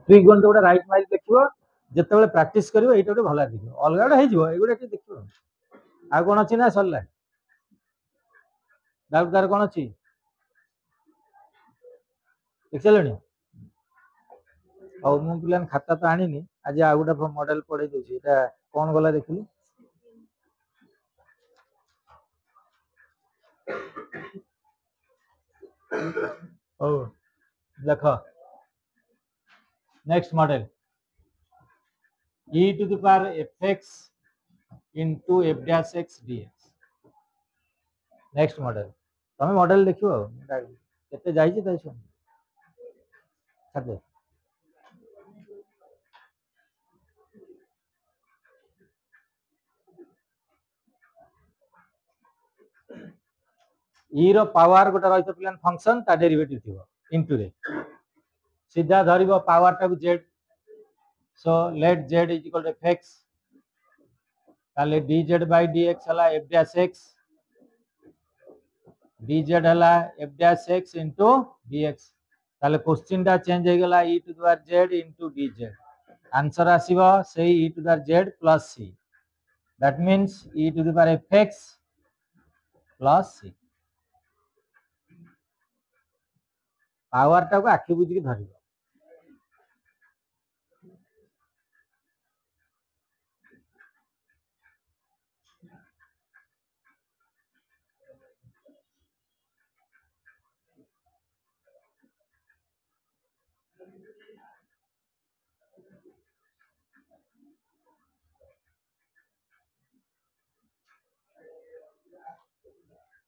frequent गोटे right mile देखियो जेतेबेले practice करियो एटा गोटे भला देखियो अलगा गोटे हेजिवो एगुडा के देखियो आ कोन अछि ना सरला डाउट कार कोन अछि देखलेनी और मु प्लान खाता तो आनी आज आ गोटे मॉडल पढ़े दोछि एटा कोन गला देखिली ओ देख next model e to the power fx into f dash x dx next model तमे मॉडल देखियो केते जाई छी तैसो छाते e रो पावर गोटे रहित प्लान फंक्शन ता डेरिवेटिव थिबो इनटू रे सीधा धरिबो पावर टा z so let z is equal to fx ताले dz by dx हला f dash x dz हला f dash x into dx ताले क्वेश्चन टा चेंज हो गला e to the power z into dz answer आसीबो से e to the power z plus c that means e to the power fx plus c power टा को आखि बुझी के धरिबो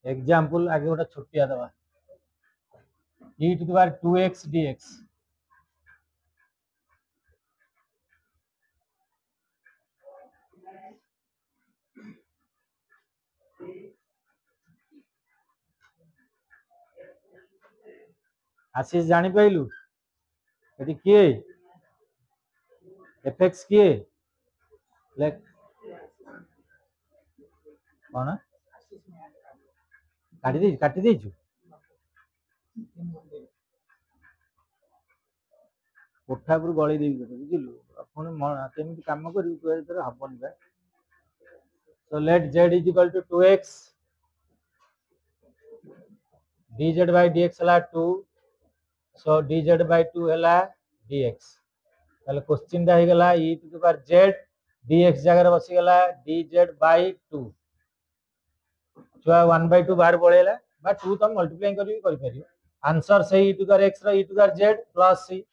एग्जांपल आगे गोटे छोटिया दबा e to the power 2x dx आशीष जानी पाइलु यदि किए fx किए लेख कौन काटी दे कोठा पर गली देवी बुझिलु पुणी केମିତି काम करिवु तू एतर हबनी बा so let z is equal to 2x dz by dx हला 2 सो dz by 2 हला dx ताले क्वेश्चन दा हे गला e to the power z dx जगह बसी गला dz by 2 छुआ 1 by 2 बाहर पळेला बा 2 तम मल्टीप्लाई करी परियो आंसर से e टू द x रो e to the z plus c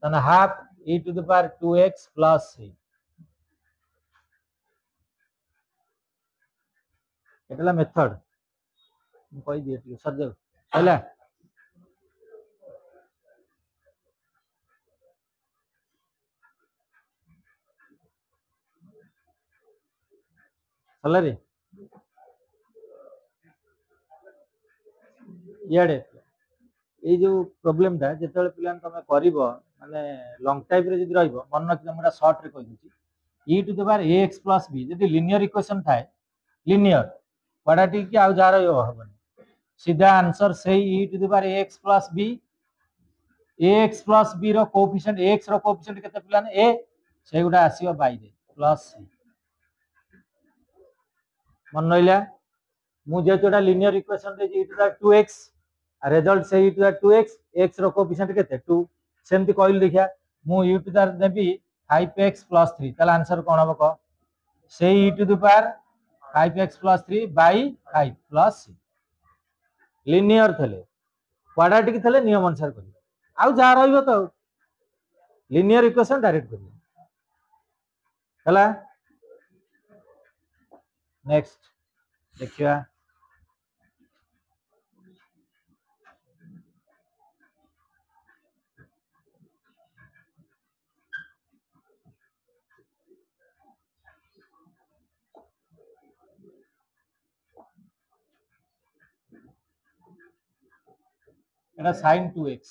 तने half e to the power 2x plus c एटला मेथड कहि दिए टिके सर दे हैला हला रे याडे ए जो प्रॉब्लम ता जेतेले प्लान तमे करिवो माने लॉन्ग टाइप रे जदि रहइबो मन न हमरा शॉर्ट रे कहि दिछि e to the power ax plus b जदि लीनियर इक्वेशन थाए लीनियर क्वाड्रेटिक की आउ जार हबन सीधा आंसर से e to the power ax plus b ax plus b रो कोएफिशिएंट x रो कोएफिशिएंट केते प्लान a से गुडा आसीबो बाई रे प्लस c मन नइला मु जेतोडा लीनियर इक्वेशन दे e to the 2x result से e to the 2x x रो कोएफिशिएंट केते 2 सेमति कहली देखिया मु e to the Devi 5x plus 3 ताला आंसर कोन हबो क से e to the power 5x plus 3 by 5 plus c linear थले क्वाड्रेटिक थले नियम अनुसार करियो आउ जा रहइबो तो लीनियर इक्वेशन डायरेक्ट करियो हला नेक्स्ट देखिया एटा sin 2x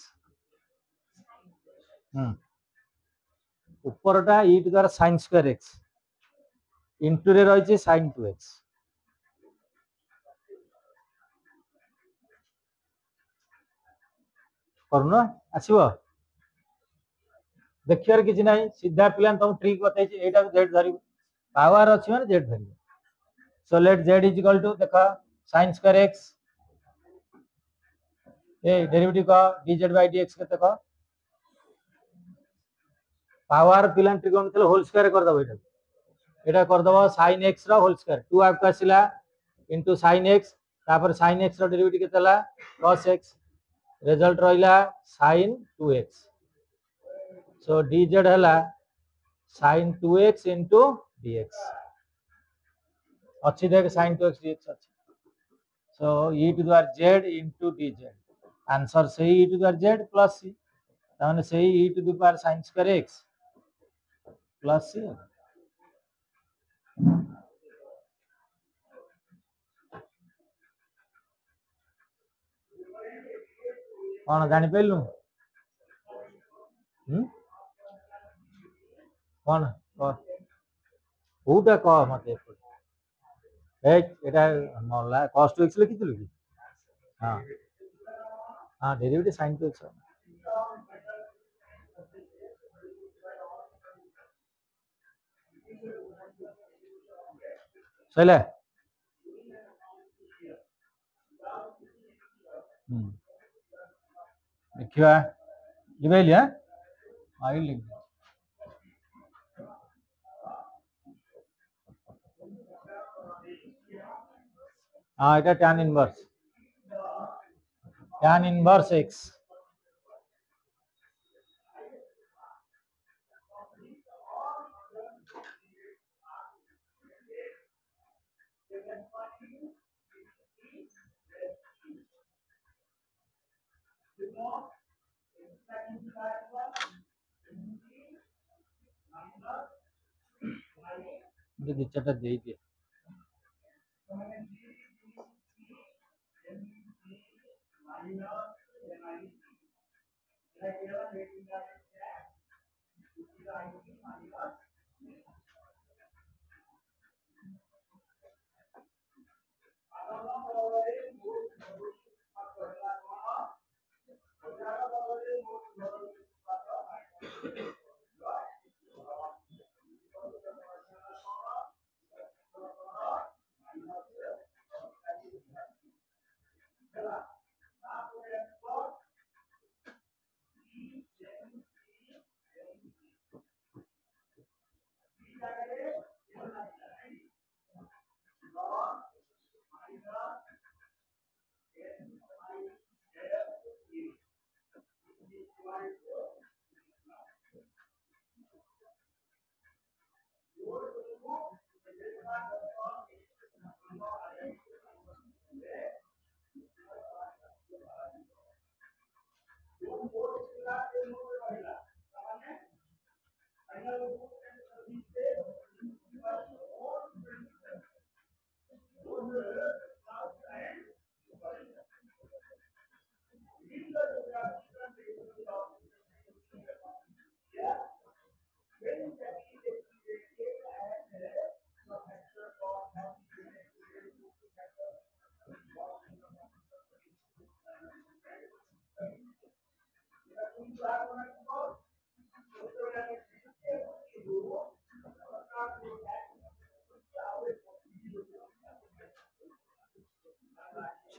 ऊपरटा e to the sin square x into रे रहिछि sin 2x करनो आसीबो देखियार किछि नाही सीधा पिलान तुम ट्रिक बताई छी एटा z धरि पावर अछि माने z धरि so let z is equal to देखा sin स्क्वायर x ए डेरिवेटिव का dz बाय dx केते का पावर पिलान ट्रिगोनोमेट्री होल स्क्वायर कर दबो एटा कर दबो sin x रा होल स्क्वायर 2 आपका आसिला इनटू sin x तापर sin x रा डेरिवेटिव केतेला cos x रिजल्ट रहिला sin 2x सो dz हला sin 2x into dx अच्छी देख sin 2x dx अच्छी so e to the power z into dz answer से e to the power z plus c ताने से e to the power sin square x plus c कौन जानी पेलु कौन कोटा कह मते एटा मल्ला cos 2x लिखिथिलु कि हां हां डेरिवेटिव sin 2x सैले देखिवा लिबेली हां आई लिख हां एटा tan इनवर्स x ये दिचटा देई दे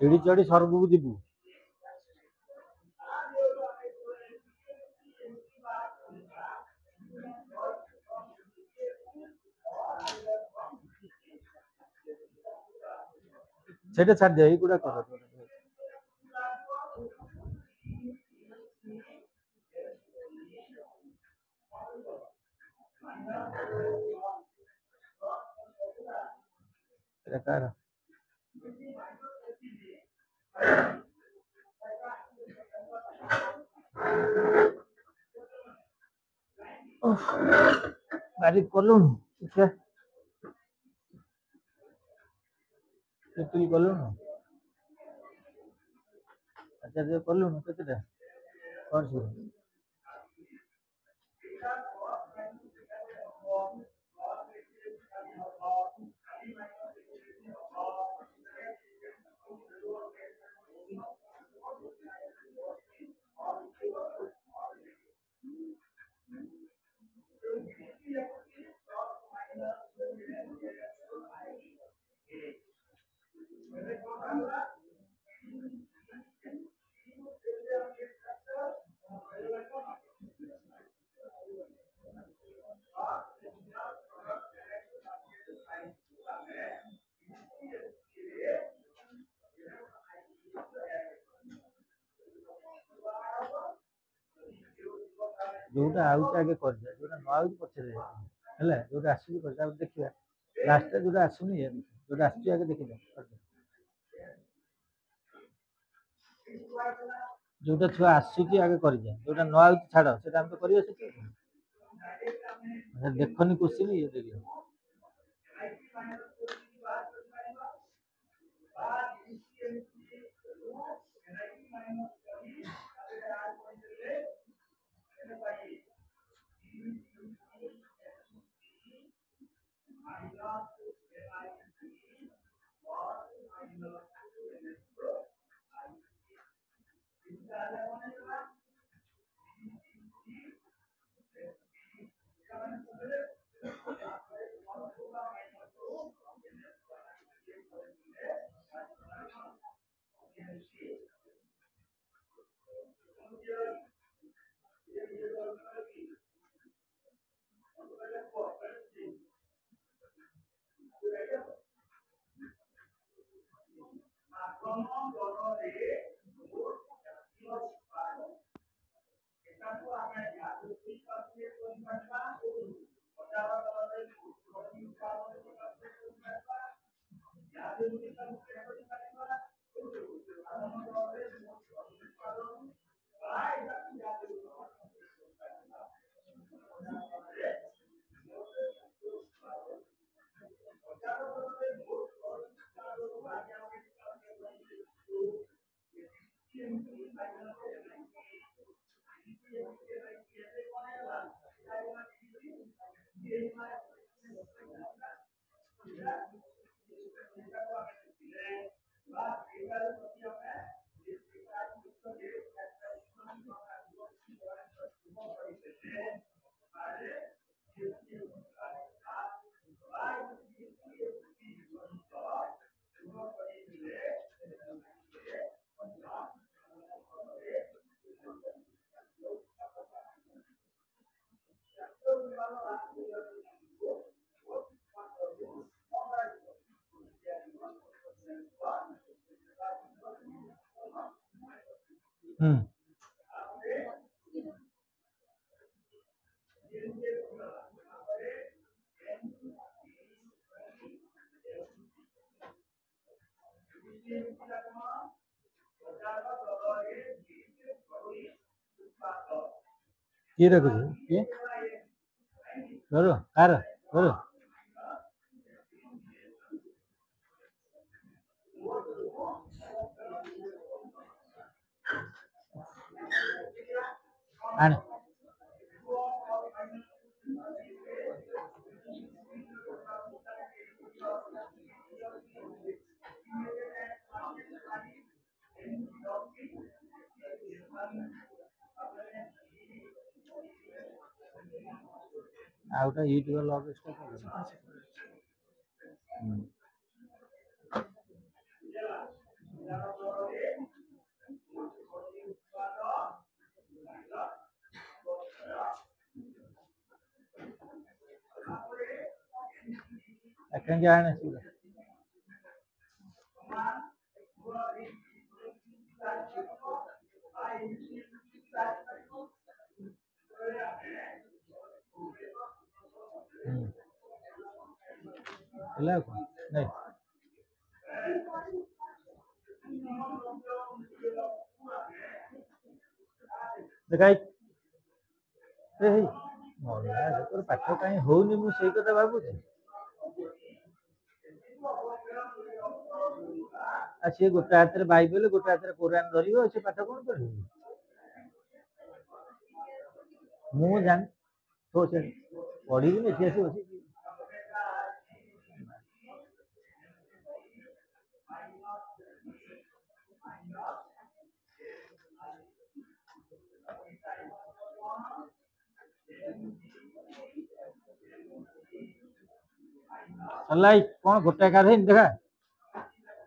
सीढ़ी चढ़ी स्वर्ग को जीवु सेटा छाड़ दे ई गुडा कर कर गाड़ी कलु देखिए कलु अच्छा जे कलु केतेटा कर जोटा आउचे आगे कर दिया जोटा न आउचे पछरे हैला जोटा आसी कर जा देखिया लास्ट रे जोटा आसुनी ये जोटा आसी आगे देखि जा जोटा छुआ आसी आगे कर जा जोटा न आउचे छाड़ सेटा हम तो करियो से देखनी क्वेश्चन ये देखियो ये रखो ये करो कार करो आने आउटा यूट्यूब लॉग स्टार्ट एकांगे आने सीधा ହେଲା नहीं देखाई ए हे मोला तोर पाठ काई होउनी मु सेई कथा भाबुची आ से गोटा हाथ रे बाइबल गोटा हाथ रे कुरान धरियो से पाठ कोन करियो मु जान तो से पढ़ी भी नहीं से बसी सलाई कौन गोटा कार है देखा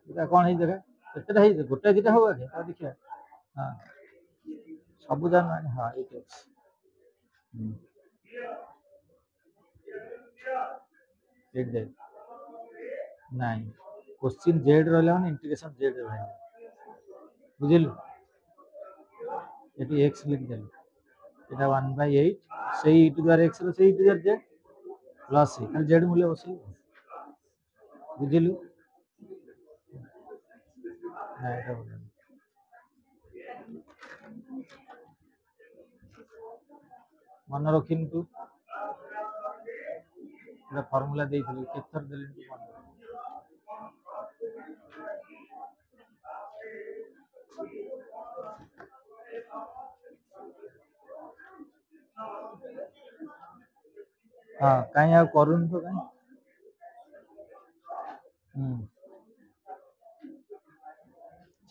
देखा कौन है देखा केतेटा है गोटा दिटा हो आगे आ देखिया हां सब जान माने हां ये एक दे नहीं क्वेश्चन जेड रहला ने इंटीग्रेशन जेड रहला बुझिलु एटी एक्स लिख देलु এটা 1/8 সেই e টু द x ର সেই e to the z plus c ଖାଲି z ମୂଲ୍ୟ ବସେଇବୁ ବୁଝିଲୁ ନା ଏଟା ମନେ ରଖିନି ତୁ ଏଟା ଫର୍ମୁଲା ଦେଇଥିଲି କେତେଥର ଦେଲି ତୁ ମନେ ହଁ କାଇଁ ଆଉ କରୁନି ତ କାଇଁ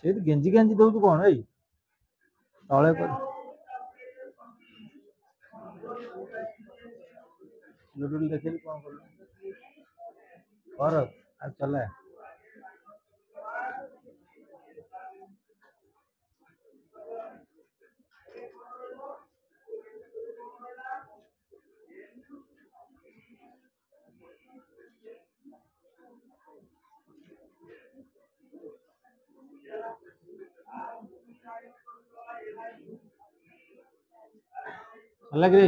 ସେଇଠି ଗେଞ୍ଜି ଗେଞ୍ଜି ଦଉଛୁ କଣ ଏଇ ତଳେ ଲୁଡୁଲ ଦେଖିଲି କଣ କଲୁ କର ଆଉ ଚଲା ହେଲା କି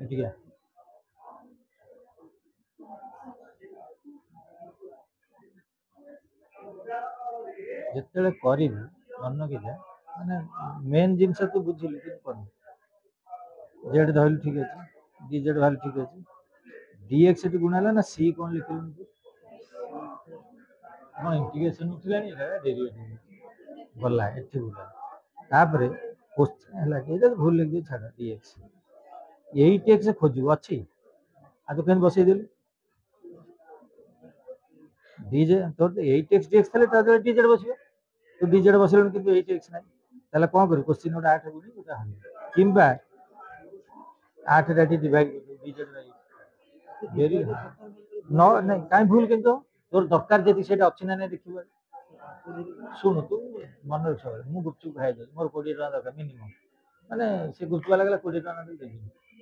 ଏଠିକା ଯେତେବେଳେ କରିବୁ ମନ କିଜା ମାନେ ମେନ୍ ଜିନିଷ ତୁ ବୁଝିଲୁ କିନ୍ତୁ କରିବୁ ଜେଡ୍ ଧରିଲୁ ଠିକ ଅଛି ଡି ଜେଡ୍ ଭାଲୁ ଠିକ ଅଛି dx ଏଠି ଗୁଣା ହେଲା ନା c କଣ ଲେଖିଲୁ ତୁ ହଁ ଇଣ୍ଟିଗ୍ରେସନ ଉଠିଲାଣି ଏଟା ଡେରିଭେଟିଭ ଗଲା ଏଠି ଗଲା ତାପରେ ହେଲା ଏଇଟା ଭୁଲ ଲେଖିଦେଇ ଛାଡ dx 8x ଖୋଜିବୁ ଅଛି ଆଉ ତ କେମିତି ବସେଇଦେଲୁ dz তোর 8x dx তাহলে ତା ଦେହରେ dz ବସିବ ତୁ dz ବସେଇଲୁ କିନ୍ତୁ 8x ନାହିଁ ତାହେଲେ କ'ଣ କରିବୁ କୋଶ୍ଚିନ୍ ଗୋଟେ 8 ଗୁଣି ଗୋଟେ ହବ କିମ୍ବା 8 ରେ ଏଠି ଡିଭାଇଡ କରିବୁ dz ବାଇ ଭେରି ନ ନାଇଁ କାଇଁ ଭୁଲ କିନ୍ତୁ ତୋର ଦରକାର ଯଦି ସେଇଟା ଅଛି ନା ନାଇଁ ଦେଖିବୁ ଶୁଣୁ ତୁ ମନେ ରଖ ମୁଁ ଗୁପଚୁପ ଖାଇଦେବି ମୋର 20 ଟଙ୍କା ଦରକାର ମିନିମମ୍ ମାନେ ସେ ଗୁପଚୁପ ବାଲା କହିଲା 20 ଟଙ୍କା ଦେବି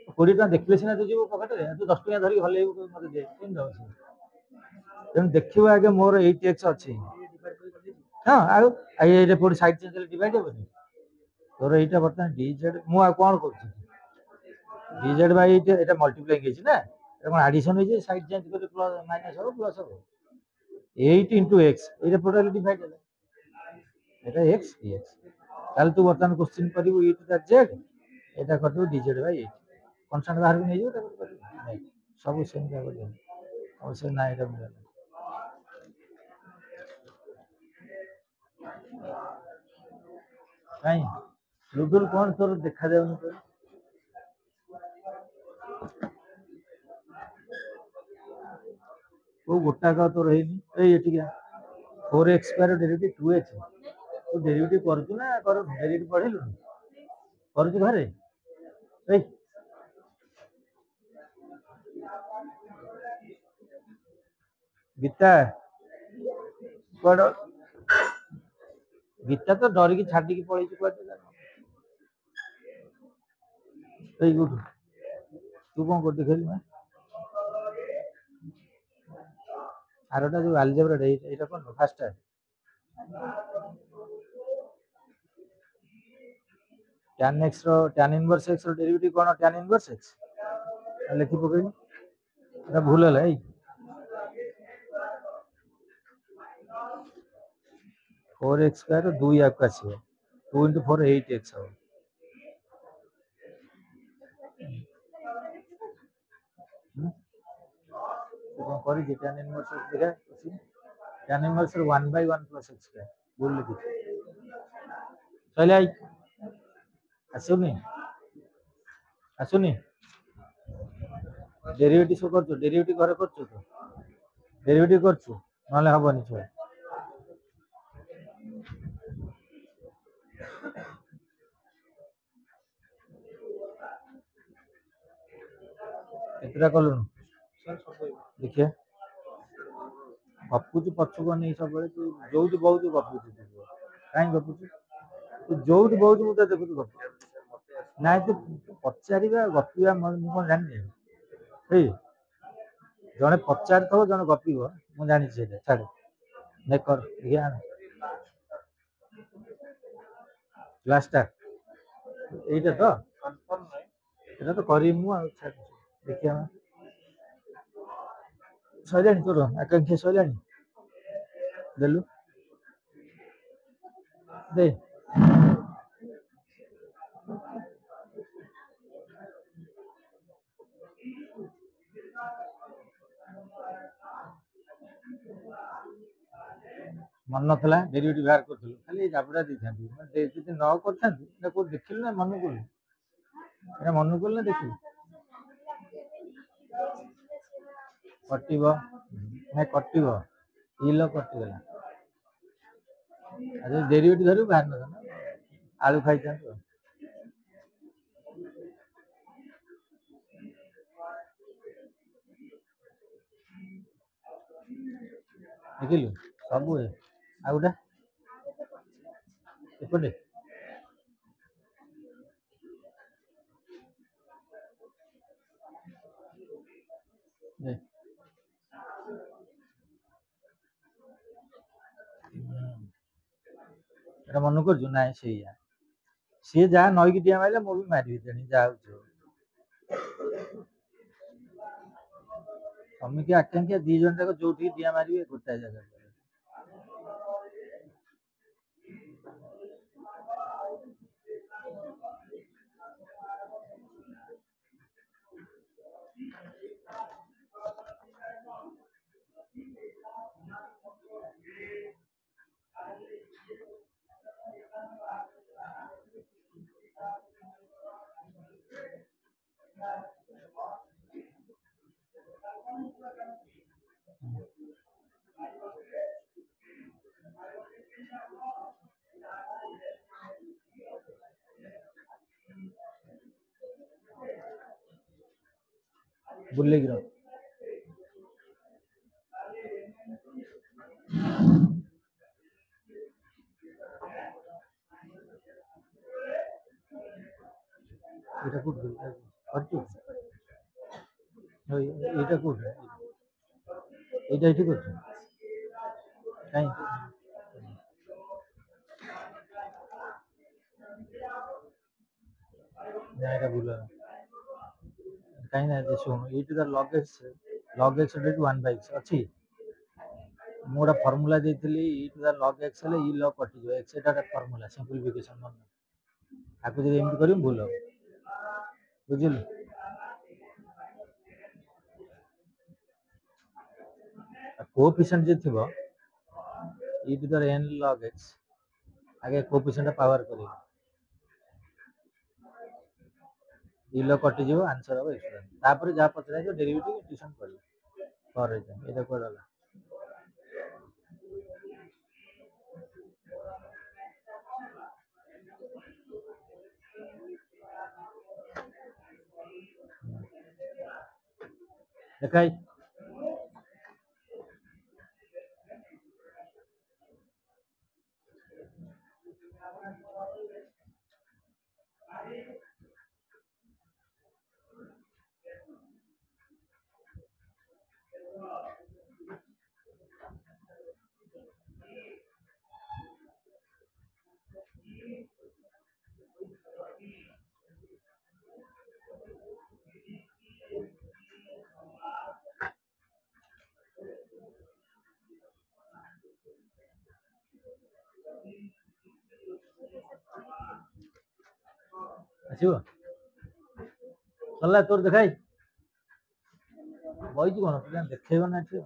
20 ଟଙ୍କା ଦେଖିଲେ ସିନା ତୁ ଯିବୁ ପକେଟରେ ତୁ 10 ଟଙ୍କା ଧରିକି ହଲେଇବୁ ମତେ ଦେ କେମିତି ଦବ ସେ ତେଣୁ ଦେଖିବୁ ଆଗେ ମୋର 8x ଅଛି ହଁ ଆଉ ଏଇଟା କୋଉଠି ସାଇଡ ଚେଞ୍ଜ ହେଲେ ଡିଭାଇଡ ହେବନି ତୋର ଏଇଟା ବର୍ତ୍ତମାନ dz ମୁଁ ଆଉ କ'ଣ କରୁଛି dz ବାଇ এটা ମଲ୍ଟିପ୍ଲାଇଂ ହେଇଛି ନା এটা କ'ଣ ଆଡିସନ ହେଇଛି ସାଇଡ ଚେଞ୍ଜ କରି ପ୍ଲସ ମାଇନସ ହବ ପ୍ଲସ ହବ 8 into x ଏଇଟା ଟୋଟାଲି ଡିଭାଇଡ ହେଲା এটা x dx ତାହେଲେ ତୁ ବର୍ତ୍ତମାନ କ୍ୱେଶ୍ଚିନ୍ କରିବୁ e to the z এটা କରିଦେବୁ dz ବାଇ 8 କନଷ୍ଟାଣ୍ଟ ବାହାରକୁ ନେଇଯିବୁ ତାକୁ କରିବୁ ସବୁ ସେମିତି କରିବ ଅବଶ୍ୟ ନା ଏଇଟା ମିଳିଲା କାଇଁ ଲୁଡୁଲ କ'ଣ ତୋର ଦେଖାଯାଉନି ତୋର କୋଉ ଗୋଟାକ ତୋର ହେଇନି ଏଇ ଏଠିକା 4x ସ୍କୋୟାର ଡେରିଭେଟିଭ 2x ତୁ ଡେରିଭେଟିଭ କରୁଛୁ ନା ଡେରିଭେଟିଭ ପଢିଲୁ କରୁଛୁ ଘରେ ଏଇ ଗୀତା କୁଆଡ ଗୀତା ତ ଡରିକି ଛାଡିକି ପଳେଇଛି କୁଆଡେ ଏଇ କୋଉଠୁ ତୁ କ'ଣ କରୁଛୁ ଖେଳିବୁ ଆରଟା ଯୋଉ ଆଲଜେବ୍ରାଟା ଏଇଟା କ'ଣ ଫାର୍ଷ୍ଟ tan x ର tan inverse x ର ଡେରିଭେଟିଭ କ'ଣ tan inverse x ଲେଖି ପକେଇଲୁ এটা ଭୁଲ ହେଲା ଏଇ 4x ସ୍କୋୟାର 2 ଆକୁ ଆସିବ 2 into 4 8x ହବ କ'ଣ କରିଛି tan inverse x ଦେଖା tan inverse 1/1 plus x square भूल लिखी चल आई आसुनी आसुनी डेरिवेटिव शो कर डेरिवेटिव घर कर डेरिवेटिव कर ना हबनी छुआ केतटा कलु देखिए गपुचु पछुक नहीं सब तू जो बहुत गपुचु कहीं गपुचु तू जो बहुत मुझे देखु गप ना तू पचार गपा कौन जानी जड़े पचार थो जड़े गप मुझे जानी छाड़े नहीं कर ग्लासटा यहीटा तो এটা তো করি মু ଦେଖିବା ସରିଲାଣି ତୋର ଆକାଂକ୍ଷା ସରିଲାଣି ଦେଲୁ ଦେ मन नथला डेरिवेटिव बाहर करथलु खाली जाबड़ा ଦେଇଥାନ୍ତି ମାନେ ଯଦି ନ କରିଥାନ୍ତି ନା କୋ ଦେଖିଲୁ ନା ମନ କଲୁ ଏଟା ମନ କଲୁ ନା ଦେଖିଲୁ कटिब ना कटिब इल कटिगला अरे डेरिवेटिव धरु बाहर न आलू खाई था देखिलु सब है आ गोटा एपटे मन कर ना से सी जहाँ नईकी टीया मारे मु भी मारि जा समिकी आकांक्षा दी जन जाक जो टीया मारे गोटाए जगह बुले गिर এটা কোড করছো এটা কোড এটা এটি করছো কাই না এটা ভুল কাই না শুন এইটা তার log x = 1/x ଅଛି ମୁଁ ଗୋଟେ ଫର୍ମୁଲା ଦେଇଥିଲି e to the log x ହେଲେ e log କଟିଯିବ x ଏଟା ଗୋଟେ ଫର୍ମୁଲା ସିମ୍ପଲିଫିକେସନ ମାନେ ଆକୁ ଯଦି ଏମିତି କରିବୁ ଭୁଲ ହବ ବୁଝିଲୁ कोएफिशिएंट जे थिबो e to the n log x आगे कोएफिशिएंट पावर करियो e log कटि जिवो आंसर हो x तापर जा पचरा जो डेरिवेटिव ट्यूशन करियो करे जा एटा कोडला देखाई ଆସିବ ସରିଲା ତୋର ଦେଖାଇ ବଇଛୁ କଣ ପିଲା ଦେଖେଇବ ନା ଏଠି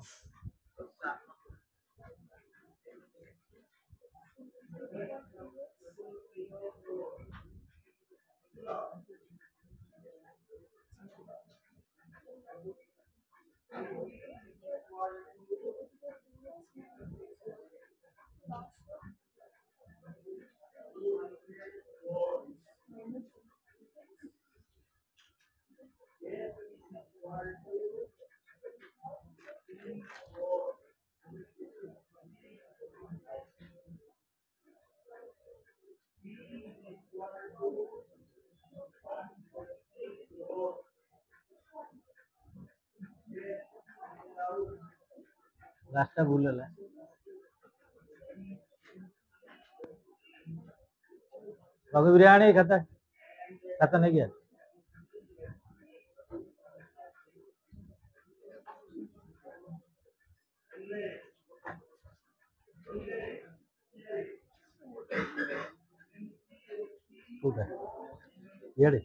लास्ट भूल है रघु बिरयानी खाता खाता नहीं गया ये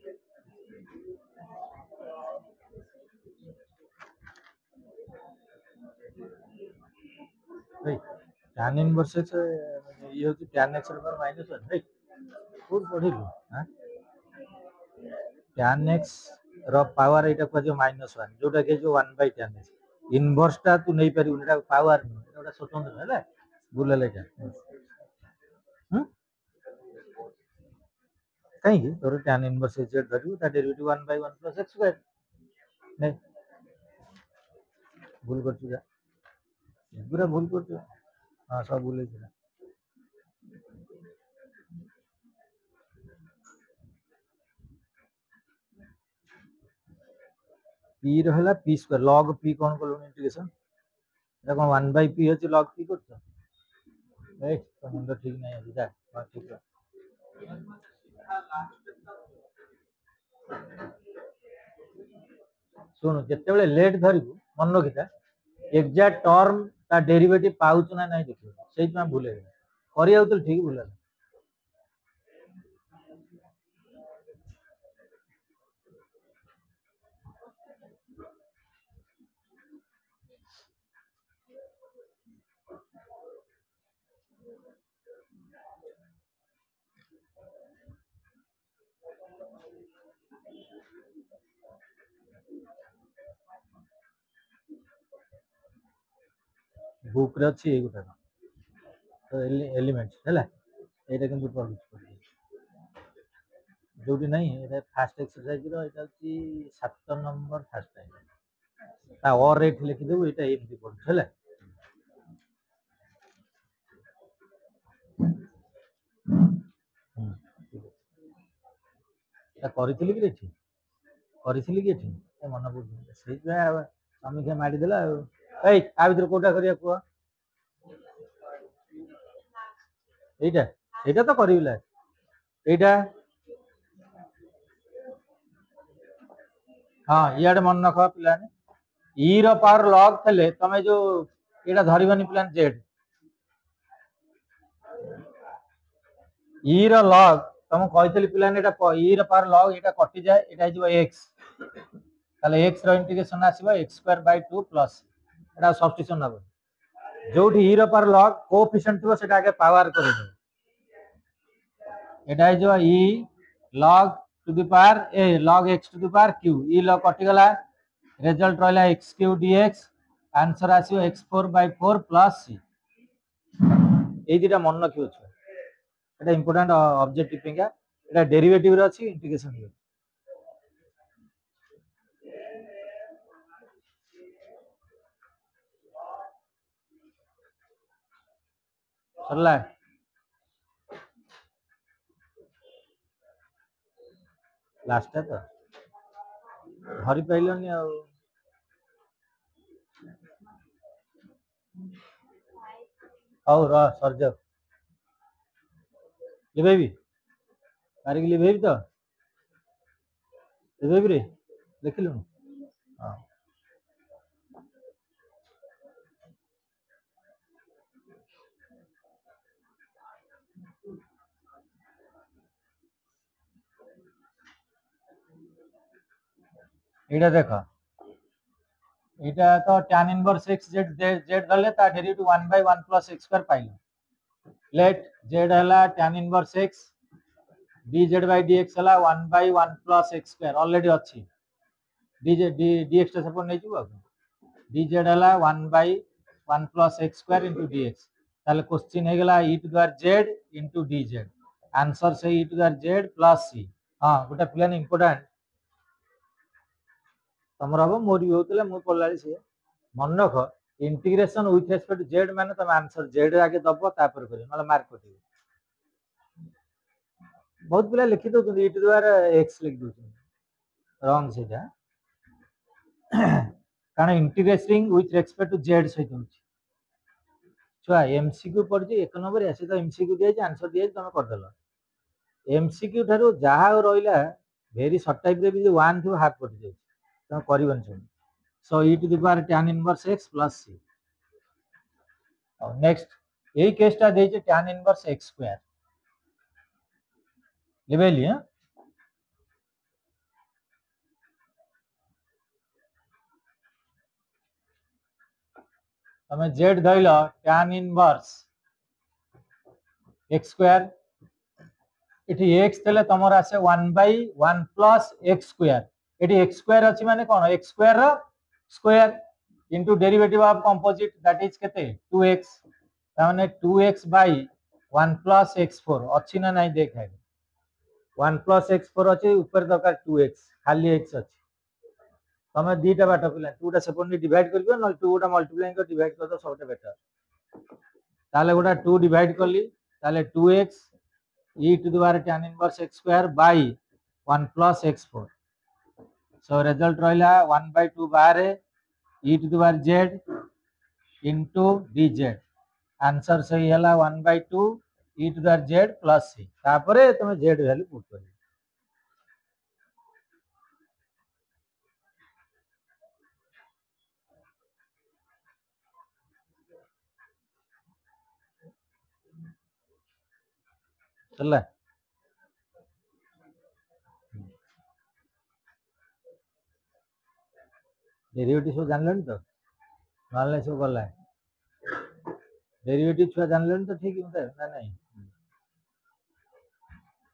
tan inverse ये होती tan x पर माइनस 1 राइट बहुत पढ़िलु हां tan x रो पावर एटा को जो -1 जोटा के जो 1/tan x इनवर्स ता तू नहीं पारी उनटा पावर एटा स्वतंत्र हैला बुलले एटा हम कहीं की तोर tan inverse z धरियो ता डेरिवेटिव 1/1 + x स्क्वायर नहीं भूल कर चुका पूरा भूल कर चुका हां सब भूल चुका p रहला p स्क्वायर log p कोन कोन इंटीग्रेशन एटा कोन 1/p होची log p करछ ए तो मुंडो ठीक नहीं है जा हां ठीक है सुनो जत्ते बेले लेट धरिबु मन रखिता एग्जैक्ट टर्म ता डेरिवेटिव पाउछ ना नहीं देखियो सेही में भूले करिया तो ठीक भूले बुक रे अछि ए गुटा तो एलिमेंट्स हैला एटा किंतु पढ़ु जोटी नहीं एटा फास्ट एक्सरसाइज रो एटा अछि 7 नंबर फास्ट टाइम ता और रेट लिखि देबो एटा एमती पढ़ु हैला ता करितली कि रेठी करितली कि एठी ए मन पडु सेही समीक्षा माडी देला ए आ भीतर कोटा करिया को एटा एटा तो करिवला एटा हां याड मन रख पिलाने e रो पावर log थले तमे जो एटा धरिबनी प्लान z e रो log तम कहितली प्लान एटा e रो पावर log एटा कटि जाय एटा हिजो x ताले x रो integration आसीबो x2/2 plus iota substitution नबो जोठी e रो पावर log कोएफिशिएंट थो सेटा आगे पावर करे दो एटा हिजो e log to the power a log x to the power q e log कटि गला रिजल्ट रहला x3 dx आंसर आसीबो x4/4 प्लस c ए दिटा मन रखियो छ एटा इंपोर्टेंट ऑब्जेक्टिव पेगा एटा डेरिवेटिव रे अछि इंटीग्रेशन रे सरला लास्ट है तो धरी पाइलनी आ और सर जाओ लिबेबी कारिक लिबेबी तो लिबेबी रे देखिलु हां एटा देखो एटा तो tan इनवर्स x z दले ता डेरिवेटिव 1/1 + x स्क्वायर पाइलो लेट z हला tan इनवर्स x dz/dx हला 1/1 + x स्क्वायर ऑलरेडी अछि dx टा सपोज नै जइबो dz हला 1/1 + x स्क्वायर * dx ताले क्वेश्चन हे गेला e to the power z * dz answer से e to the power z + c हां गोटा प्लान इंपोर्टेंट तमर हम मोर भी होतले मु पल्लाली से मन रख integration with respect to z माने तम आंसर z आगे दबो तापर करियो मतलब मार्क कटियो बहुत पिला लिखि दो e to the power x लिख दो रॉन्ग सेटा कारण integrating with respect to z सहित होची छुआ एमसीक्यू पड़ जे एक नंबर ऐसे तो एमसीक्यू दिया आंसर दिया तुम कर देलो एमसीक्यू ठारो जहा रहिला वेरी शॉर्ट टाइप रे भी 1 थो हाफ कट जाय तुम करबन छ so e to the power tan inverse x plus c next यही केसटा देचे tan इनवर्स x स्क्वायर लिबेली हां तमे z धइलो tan इनवर्स x स्क्वायर इठी x तले तमर आसे 1/1 प्लस x स्क्वायर इठी x स्क्वायर अछि माने कोन x स्क्वायर रो square into derivative of composite that is केते 2x ताने 2x बाय 1 प्लस x4 अछि ना नहीं देख है 1 प्लस x4 अछि ऊपर दरकार 2x खाली x अछि तमे दीटा बाट पिला 2 टा सेपरेटली डिवाइड करबियो न 2 टा मल्टीप्लाई कर डिवाइड कर दो सबटा बेटर ताले गोटा 2 डिवाइड करली ताले 2x e to the power tan inverse x square by 1 plus x4 so result रहिला 1/2 बाहर e to the power z into dz answer सही हला 1/2 e to the power z plus c तापरे तमे z वैल्यू पुट कर चला derivative सब जानलन तो नाले सब गला डेरिवेटिव छुआ जानलन तो ठीक है ना नहीं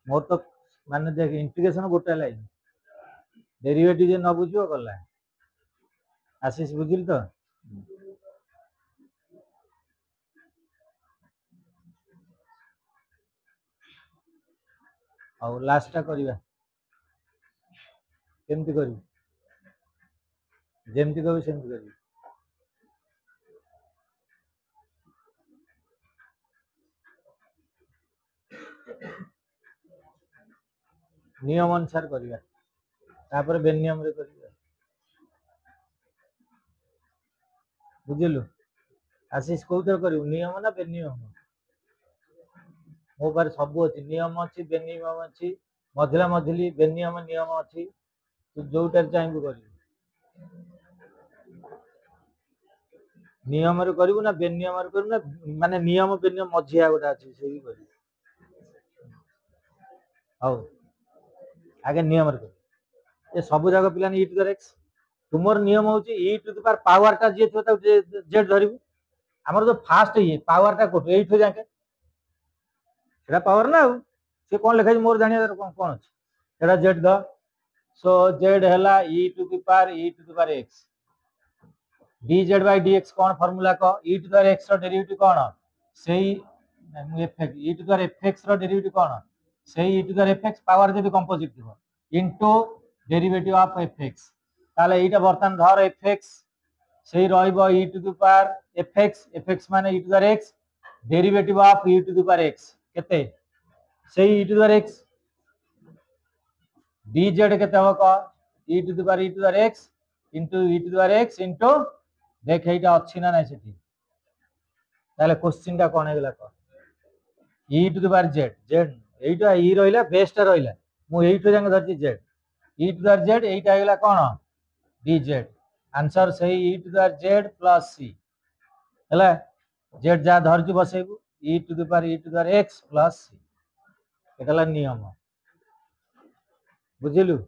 मोर तो माने देख इंटीग्रेशन गोटे लाइन डेरिवेटिव जे न बुझियो गला आशीष बुझिल तो और लास्ट टा करिवा केमती करी जेमती कहबी सेमती करी नियम अनुसार करिवा तापर बेनियम रे करिवा बुझिलु आशीष कोथर करियो नियम ना बेनियम मो पर सब अछि नियम अछि बेनियम अछि मधला मधली बेनियम नियम अछि तू जोटार चाहबो करियो नियम रे करिवो ना बेनियम रे करिवो ना माने नियम बेनियम मझिया गोटा अछि सेही करियो हाउ आगे नियम रे ए सब जागा पिला e टू द x तुमर नियम होची e टू द पावर टा जे थता z धरिबो हमर जो फास्ट ये पावर टा कोठ एठो जाके सेटा पावर ना से कोन लिखा मोर जानिया कोन कोन अछि सेटा z द सो z हला e to the power x dz by dx कोन फार्मूला को e टू द x रो डेरिवेटिव कोन सेही fx e to the fx रो डेरिवेटिव कोन सेही e to the fx power जदी कंपोजिट थिबो इनटू डेरिवेटिव ऑफ fx ताले एटा बर्तन धर fx सेही रहइबो e to the power fx माने e to the x derivative of e to the power x केते सेही e to the x dz केते हो को e to the power x into e to the x into देख एटा अछि ना नै सेठी ताले क्वेश्चन टा कोन हेगला को e to the power z z एटा e रहिला बेस टा रहिला मु एठो जंग धरती z e to the z एटा हेगला कोन dz आंसर सही e to the z plus c हला z जा धरती बसेबु e to the power x plus c एटाला नियम बुझिलु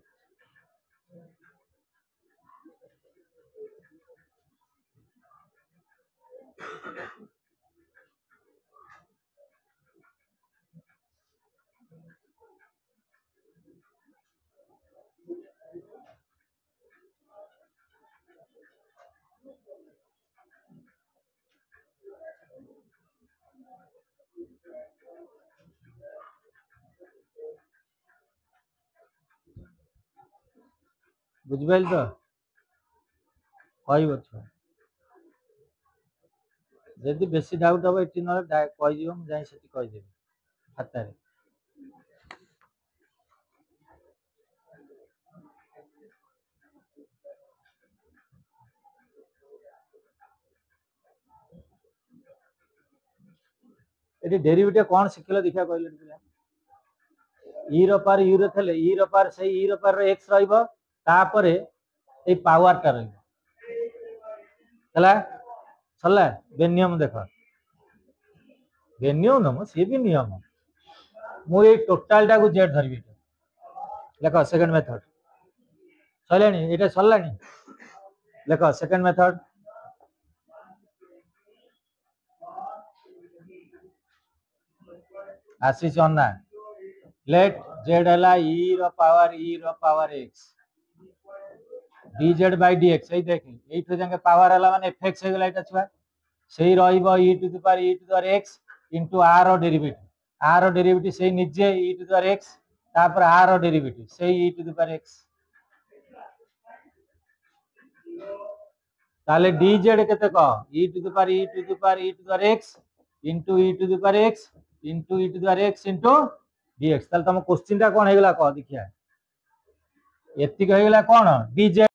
बुझबेल तो कहइबो छ जदि बेसी डाउट हो एठी न कहि दियो हम जाई सेठी कहि देबी खाता रे ये डेरिवेटिव कौन शिखल देखा कहले ई रो पावर यू रे थले ई रो पावर से ई रो पावर एक्स रहइबो तापरे ए पावर टा रहइबो हला चला बेनियम देखो बेनियम न मो से भी नियम मु ए टोटल टा को जेड धरबी देखो सेकंड मेथड चलेनी एटा चललानी देखो सेकंड मेथड आशीष अन्ना लेट जेड हला ई रो power x dz by dx এই দেখি এইটো জাঙ্গে পাওয়ার হলা মানে fx হই গলা এটা ছুয়া সেই রইবো e to the power x into r র ডেরিভেটিভ সেই নিজে e to the power x তারপর r র ডেরিভেটিভ সেই e to the power x তাহলে dz কেতে ক e to the power x into e to the power x into e to the power x into dx তাহলে তম question টা কোন হই গলা ক দেখিয়া এতিক হই গলা কোন dz